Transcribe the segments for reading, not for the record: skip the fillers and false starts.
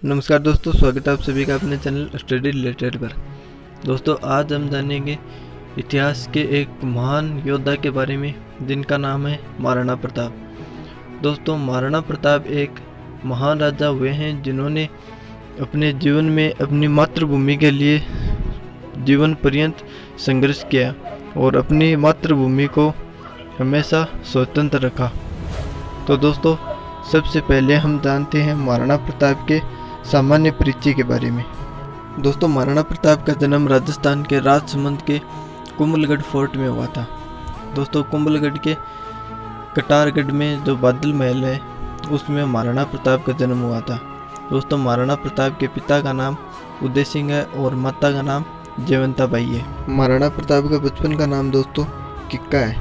नमस्कार दोस्तों, स्वागत है आप सभी का अपने चैनल स्टडी रिलेटेड पर। दोस्तों, आज हम जानेंगे इतिहास के एक महान योद्धा के बारे में जिनका नाम है महाराणा प्रताप। दोस्तों, महाराणा प्रताप एक महान राजा हुए हैं जिन्होंने अपने जीवन में अपनी मातृभूमि के लिए जीवन पर्यंत संघर्ष किया और अपनी मातृभूमि को हमेशा स्वतंत्र रखा। तो दोस्तों, सबसे पहले हम जानते हैं महाराणा प्रताप के सामान्य परिचय के बारे में। दोस्तों, महाराणा प्रताप का जन्म राजस्थान के राजसमंद के कुंभलगढ़ फोर्ट में हुआ था। दोस्तों, कुंभलगढ़ के कटारगढ़ में जो बादल महल है उसमें महाराणा प्रताप का जन्म हुआ था। दोस्तों, महाराणा प्रताप के पिता का नाम उदय सिंह है और माता का नाम जयवंताबाई है। महाराणा प्रताप का बचपन का नाम दोस्तों किक्का है।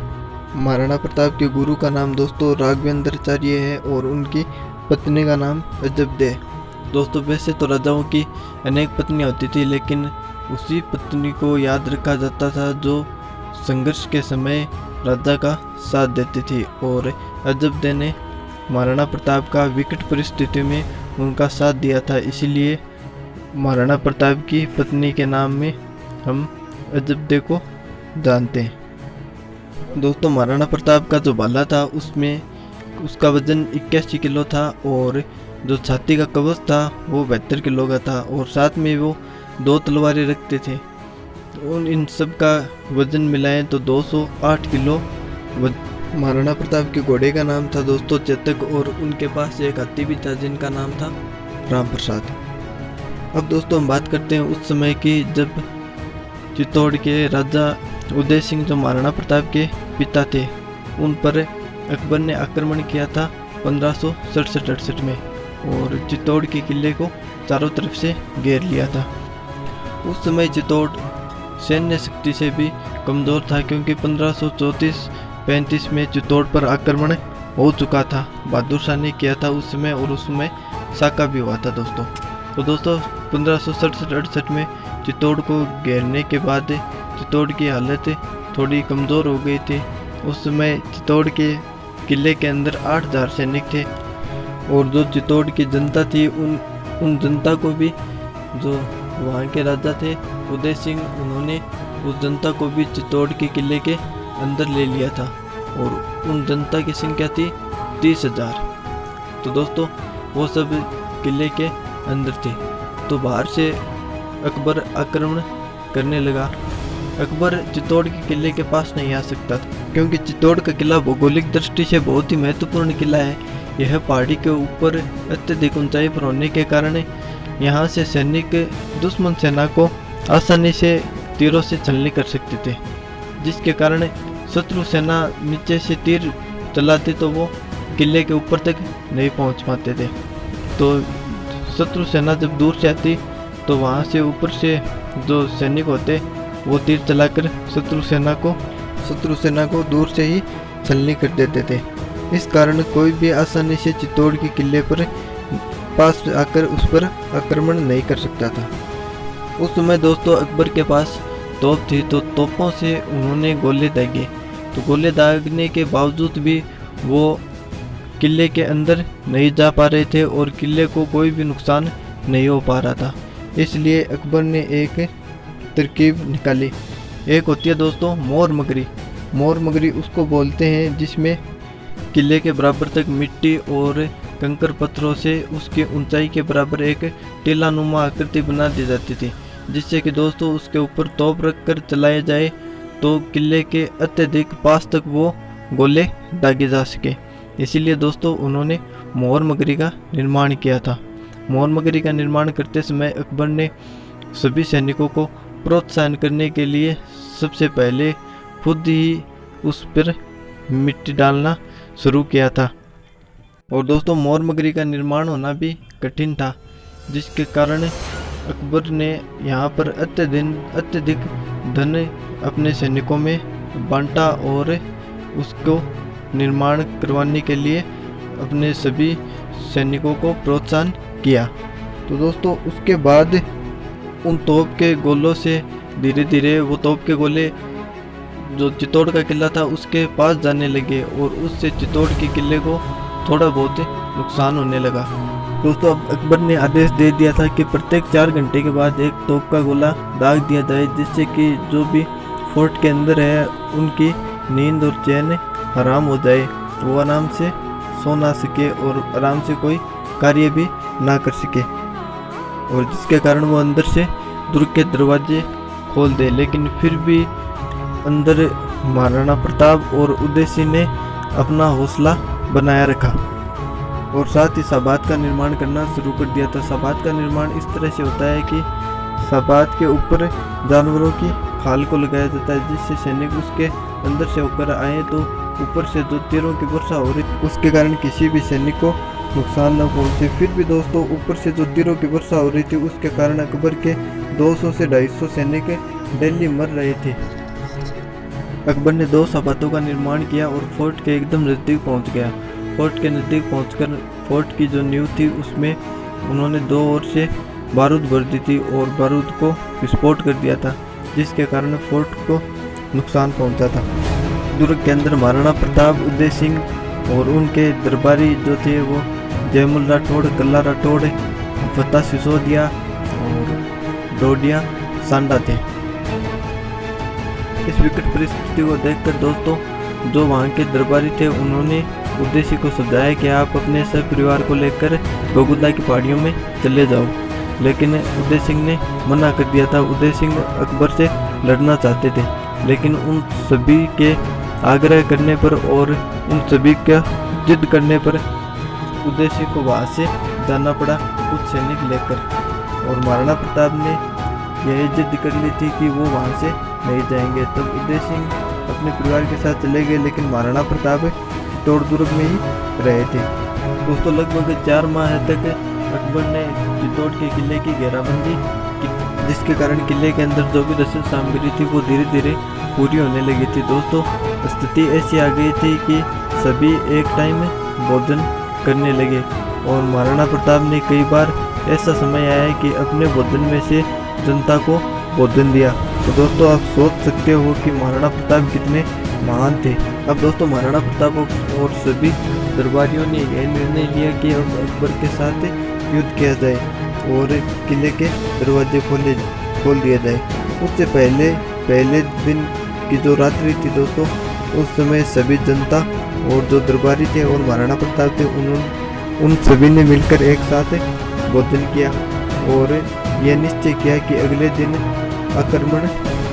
महाराणा प्रताप के गुरु का नाम दोस्तों राघवेंद्राचार्य है और उनकी पत्नी का नाम अजबदे है। दोस्तों, वैसे तो राजाओं की अनेक पत्नियां होती थी, लेकिन उसी पत्नी को याद रखा जाता था जो संघर्ष के समय राजा का साथ देती थी। और अजबदे ने महाराणा प्रताप का विकट परिस्थिति में उनका साथ दिया था, इसीलिए महाराणा प्रताप की पत्नी के नाम में हम अजबदे को जानते हैं। दोस्तों, महाराणा प्रताप का जो भाला था उसमें उसका वजन 81 किलो था और जो छाती का कवच था वो 72 किलो का था और साथ में वो 2 तलवारें रखते थे। तो इन सब का वजन मिलाएं तो 208 किलो। महाराणा प्रताप के घोड़े का नाम था दोस्तों चेतक और उनके पास एक हाथी भी था जिनका नाम था राम प्रसाद। अब दोस्तों, हम बात करते हैं उस समय की जब चित्तौड़ के राजा उदय सिंह जो महाराणा प्रताप के पिता थे उन पर अकबर ने आक्रमण किया था 1567-68 में और चित्तौड़ के किले को चारों तरफ से घेर लिया था। उस समय चित्तौड़ सैन्य शक्ति से भी कमज़ोर था क्योंकि 1534-35 में चित्तौड़ पर आक्रमण हो चुका था। बहादुर शाह ने किया था उस समय और उस समय साका भी हुआ था दोस्तों। तो दोस्तों, 1567-68 में चित्तौड़ को घेरने के बाद चित्तौड़ की हालत थोड़ी कमज़ोर हो गई थी। उस समय चित्तौड़ के किले के अंदर 8000 सैनिक थे और जो चित्तौड़ की जनता थी उन जनता को भी, जो वहाँ के राजा थे उदय सिंह, उन्होंने उस जनता को भी चित्तौड़ के किले के अंदर ले लिया था और उन जनता की संख्या थी 30,000। तो दोस्तों, वो सब किले के अंदर थे। तो बाहर से अकबर आक्रमण करने लगा। अकबर चित्तौड़ के किले के पास नहीं आ सकता था क्योंकि चित्तौड़ का किला भौगोलिक दृष्टि से बहुत ही महत्वपूर्ण किला है। यह पहाड़ी के ऊपर अत्यधिक ऊंचाई पर होने के कारण यहाँ से सैनिक दुश्मन सेना को आसानी से तीरों से छलनी कर सकते थे, जिसके कारण शत्रु सेना नीचे से तीर चलाती तो वो किले के ऊपर तक नहीं पहुँच पाते थे। तो शत्रु सेना जब दूर से आती तो वहाँ से ऊपर से जो सैनिक होते वो तीर चलाकर शत्रु सेना को दूर से ही छलनी कर देते थे। इस कारण कोई भी आसानी से चित्तौड़ के किले पर पास आकर उस पर आक्रमण नहीं कर सकता था। उस समय दोस्तों अकबर के पास तोप थी, तो तोपों से उन्होंने गोले दागे। तो गोले दागने के बावजूद भी वो किले के अंदर नहीं जा पा रहे थे और किले को कोई भी नुकसान नहीं हो पा रहा था। इसलिए अकबर ने एक तरकीब निकाली। एक होती है दोस्तों मोर मगरी उसको बोलते हैं, जिसमें किले के बराबर तक मिट्टी और कंकर पत्थरों से उसकी ऊंचाई के बराबर एक टीलानुमा आकृति बना दी जाती थी, जिससे कि दोस्तों उसके ऊपर तोप रखकर चलाया जाए तो किले के अत्यधिक पास तक वो गोले दागे जा सके। इसीलिए दोस्तों उन्होंने मोर मगरी का निर्माण किया था। मोर मगरी का निर्माण करते समय अकबर ने सभी सैनिकों को प्रोत्साहन करने के लिए सबसे पहले खुद ही उस पर मिट्टी डालना शुरू किया था। और दोस्तों, मोर मगरी का निर्माण होना भी कठिन था, जिसके कारण अकबर ने यहाँ पर अत्यधिक धन अपने सैनिकों में बांटा और उसको निर्माण करवाने के लिए अपने सभी सैनिकों को प्रोत्साहन किया। तो दोस्तों, उसके बाद उन तोप के गोलों से धीरे धीरे वो तोप के गोले जो चित्तौड़ का किला था उसके पास जाने लगे और उससे चित्तौड़ के किले को थोड़ा बहुत नुकसान होने लगा। दोस्तों अब अकबर ने आदेश दे दिया था कि प्रत्येक 4 घंटे के बाद एक तोप का गोला दाग दिया जाए, जिससे कि जो भी फोर्ट के अंदर है उनकी नींद और चैन हराम हो जाए, वो आराम से सो ना सके और आराम से कोई कार्य भी ना कर सके, और जिसके कारण वो अंदर से दुर्ग के दरवाजे खोल दे। लेकिन फिर भी अंदर महाराणा प्रताप और उदय सिंह ने अपना हौसला बनाया रखा और साथ ही सबात का निर्माण करना शुरू कर दिया था। सबात का निर्माण इस तरह से होता है कि सबात के ऊपर जानवरों की खाल को लगाया जाता है, जिससे सैनिक उसके अंदर से होकर आए तो ऊपर से जो तीरों की वर्षा हो रही उसके कारण किसी भी सैनिक को नुकसान न पहुंचे। फिर भी दोस्तों ऊपर से जो तीरों की वर्षा हो रही थी उसके कारण अकबर के 200 से 250 सैनिक डेली मर रहे थे। अकबर ने 2 सबातों का निर्माण किया और फोर्ट के एकदम नज़दीक पहुंच गया। फोर्ट के नज़दीक पहुंचकर फोर्ट की जो नींव थी उसमें उन्होंने 2 ओर से बारूद भर दी थी और बारूद को विस्फोट कर दिया था, जिसके कारण फोर्ट को नुकसान पहुंचा था। दुर्ग के अंदर महाराणा प्रताप, उदय सिंह और उनके दरबारी जो थे वो जयमल राठौड़, कल्ला राठौड़, फतेह सिसोदिया और डोडिया सांडा थे। इस विकट परिस्थिति को देखकर दोस्तों जो वहाँ के दरबारी थे उन्होंने उदय सिंह को समझाया कि आप अपने सब परिवार को लेकर गोगुदा की पहाड़ियों में चले जाओ, लेकिन उदय सिंह ने मना कर दिया था। उदय सिंह अकबर से लड़ना चाहते थे, लेकिन उन सभी के आग्रह करने पर और उन सभी का जिद करने पर उदय सिंह को वहाँ से जाना पड़ा कुछ सैनिक लेकर, और महाराणा प्रताप ने यह जिद कर ली थी कि वो वहाँ से नहीं जाएंगे। तब उदय सिंह अपने परिवार के साथ चले गए, लेकिन महाराणा प्रताप चित्तौड़ दुर्ग में ही रहे थे। दोस्तों लगभग 4 माह तक अकबर ने चित्तौड़ के किले की घेराबंदी की, जिसके कारण किले के अंदर जो भी रसद सामग्री थी वो धीरे धीरे पूरी होने लगी थी। दोस्तों स्थिति ऐसी आ गई थी कि सभी एक टाइम भोजन करने लगे और महाराणा प्रताप ने कई बार ऐसा समय आया है कि अपने भोजन में से जनता को भोजन दिया। तो दोस्तों आप सोच सकते हो कि महाराणा प्रताप कितने महान थे। अब दोस्तों महाराणा प्रताप और सभी दरबारियों ने यह निर्णय लिया कि अब अकबर के साथ युद्ध किया जाए और किले के दरवाजे खोल दिया जाए। उससे पहले दिन की जो रात्रि थी दोस्तों, उस समय सभी जनता और जो दरबारी थे और महाराणा प्रताप थे उन सभी ने मिलकर एक साथ भोजन किया और यह निश्चय किया कि अगले दिन आक्रमण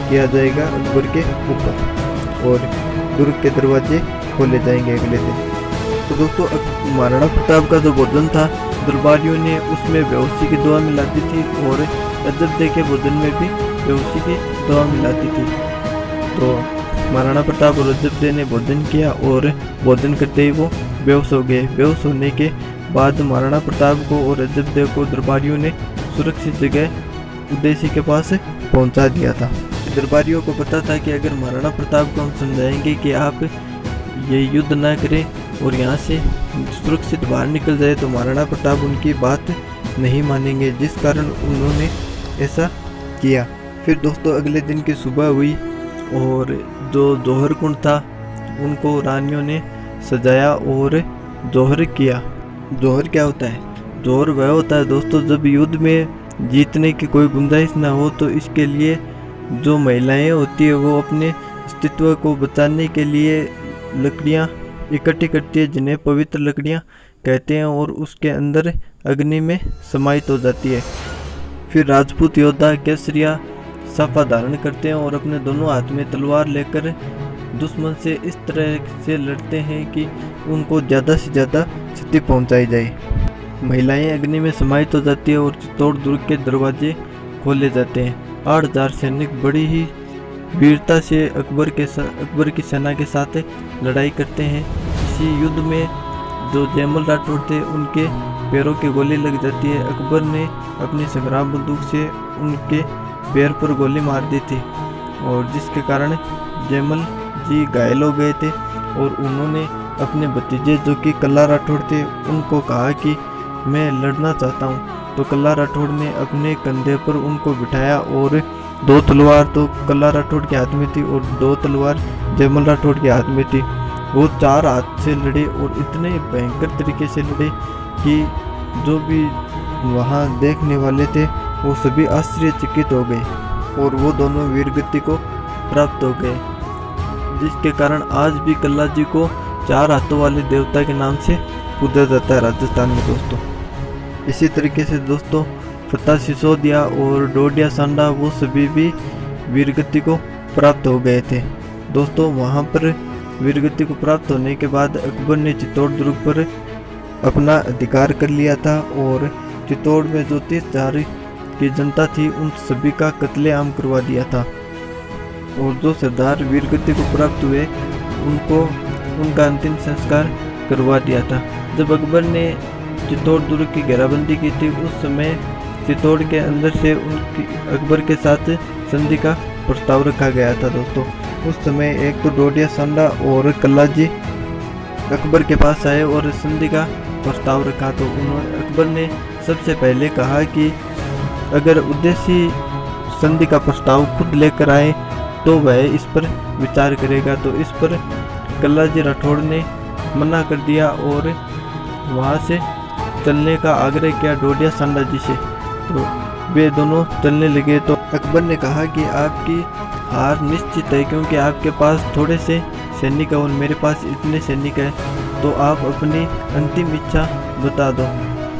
किया जाएगा अकबर के ऊपर और दुर्ग के दरवाजे खोले जाएंगे अगले दिन। तो दोस्तों महाराणा प्रताप का जो भोजन था दरबारियों ने उसमें बेहोशी की दवा मिला दी थी और अजब के भोजन में भी बेहोशी की दवा मिला दी थी। तो महाराणा प्रताप और अजब ने भोजन किया और भोजन करते ही वो बेहोश हो गए। बेहोश होने के बाद महाराणा प्रताप को और अजब को दरबारियों ने सुरक्षित जगह उदय सिंह के पास पहुंचा दिया था। दरबारियों को पता था कि अगर महाराणा प्रताप को हम समझाएंगे कि आप ये युद्ध ना करें और यहाँ से सुरक्षित बाहर निकल जाए तो महाराणा प्रताप उनकी बात नहीं मानेंगे, जिस कारण उन्होंने ऐसा किया। फिर दोस्तों अगले दिन की सुबह हुई और जो जौहर कुंड था उनको रानियों ने सजाया और जौहर किया। जौहर क्या होता है? जौहर वह होता है दोस्तों जब युद्ध में जीतने की कोई गुंजाइश ना हो तो इसके लिए जो महिलाएं होती है वो अपने अस्तित्व को बचाने के लिए लकड़ियां इकट्ठी करती है, जिन्हें पवित्र लकड़ियां कहते हैं, और उसके अंदर अग्नि में समाहित हो जाती है। फिर राजपूत योद्धा केसरिया साफा धारण करते हैं और अपने दोनों हाथ में तलवार लेकर दुश्मन से इस तरह से लड़ते हैं कि उनको ज़्यादा से ज़्यादा क्षति पहुंचाई जाए। महिलाएं अग्नि में समाहित हो जाती है और चित्तौड़ दुर्ग के दरवाजे खोले जाते हैं। 8000 सैनिक बड़ी ही वीरता से अकबर की सेना के साथ लड़ाई करते हैं। इसी युद्ध में जो जयमल राठौड़ थे उनके पैरों की गोली लग जाती है। अकबर ने अपनी संग्राम बंदूक से उनके पैर पर गोली मार दी थी और जिसके कारण जयमल जी घायल हो गए थे और उन्होंने अपने भतीजे जो कि कल्ला राठौड़ थे उनको कहा कि मैं लड़ना चाहता हूँ। तो कल्ला राठौड़ ने अपने कंधे पर उनको बिठाया और 2 तलवार तो कल्ला राठौड़ के हाथ में थी और 2 तलवार जयमल राठौड़ के हाथ में थी। वो 4 हाथ से लड़े और इतने भयंकर तरीके से लड़े कि जो भी वहाँ देखने वाले थे वो सभी आश्चर्यचकित हो गए और वो दोनों वीरगति को प्राप्त हो गए, जिसके कारण आज भी कल्ला जी को 4 हाथों वाले देवता के नाम से पूजा जाता है राजस्थान में दोस्तों। इसी तरीके से दोस्तों फतेह सिसोदिया और डोडिया सांडा वो सभी भी वीरगति को प्राप्त हो गए थे दोस्तों। वहाँ पर वीरगति को प्राप्त होने के बाद अकबर ने चित्तौड़ दुर्ग पर अपना अधिकार कर लिया था और चित्तौड़ में जो 30,000 की जनता थी उन सभी का कत्लेआम करवा दिया था और जो सरदार वीरगति को प्राप्त हुए उनको उनका अंतिम संस्कार करवा दिया था। जब अकबर ने चित्तौड़ दुर्ग की घेराबंदी की थी उस समय चित्तौड़ के अंदर से उनकी अकबर के साथ संधि का प्रस्ताव रखा गया था दोस्तों। उस समय एक तो डोडिया सांडा और कल्ला जी अकबर के पास आए और संधि का प्रस्ताव रखा तो उन्होंने अकबर ने सबसे पहले कहा कि अगर उद्देश्य संधि का प्रस्ताव खुद लेकर आए तो वह इस पर विचार करेगा। तो इस पर कल्ला जी राठौड़ ने मना कर दिया और वहाँ से चलने का आग्रह किया डोडिया सांडा जी से। तो वे दोनों चलने लगे तो अकबर ने कहा कि आपकी हार निश्चित है क्योंकि आपके पास थोड़े से सैनिक है और मेरे पास इतने सैनिक है, तो आप अपनी अंतिम इच्छा बता दो।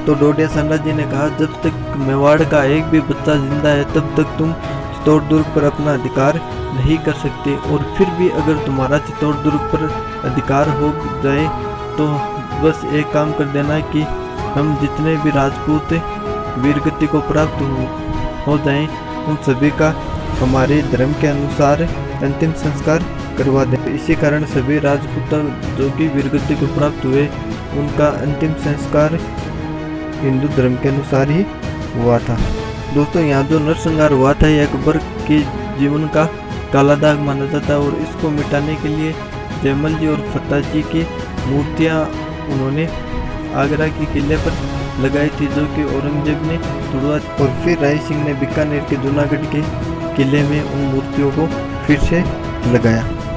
तो डोडिया सांडा जी ने कहा जब तक मेवाड़ का एक भी बच्चा जिंदा है तब तक तुम चित्तौड़ दुर्ग पर अपना अधिकार नहीं कर सकते, और फिर भी अगर तुम्हारा चित्तौड़ दुर्ग पर अधिकार हो जाए तो बस एक काम कर देना कि हम जितने भी राजपूत वीरगति को प्राप्त हो जाएं उन सभी का हमारे धर्म के अनुसार अंतिम संस्कार करवा दें। इसी कारण सभी राजपूत जो कि वीरगति को प्राप्त हुए उनका अंतिम संस्कार हिंदू धर्म के अनुसार ही हुआ था दोस्तों। यहाँ जो नरसंहार हुआ था यह अकबर के जीवन का काला दाग माना जाता है और इसको मिटाने के लिए जयमल जी और फतेह जी की मूर्तियाँ उन्होंने आगरा के किले पर लगाई थी जो कि औरंगजेब ने तोड़वा और फिर राय सिंह ने बीकानेर के जूनागढ़ के किले में उन मूर्तियों को फिर से लगाया।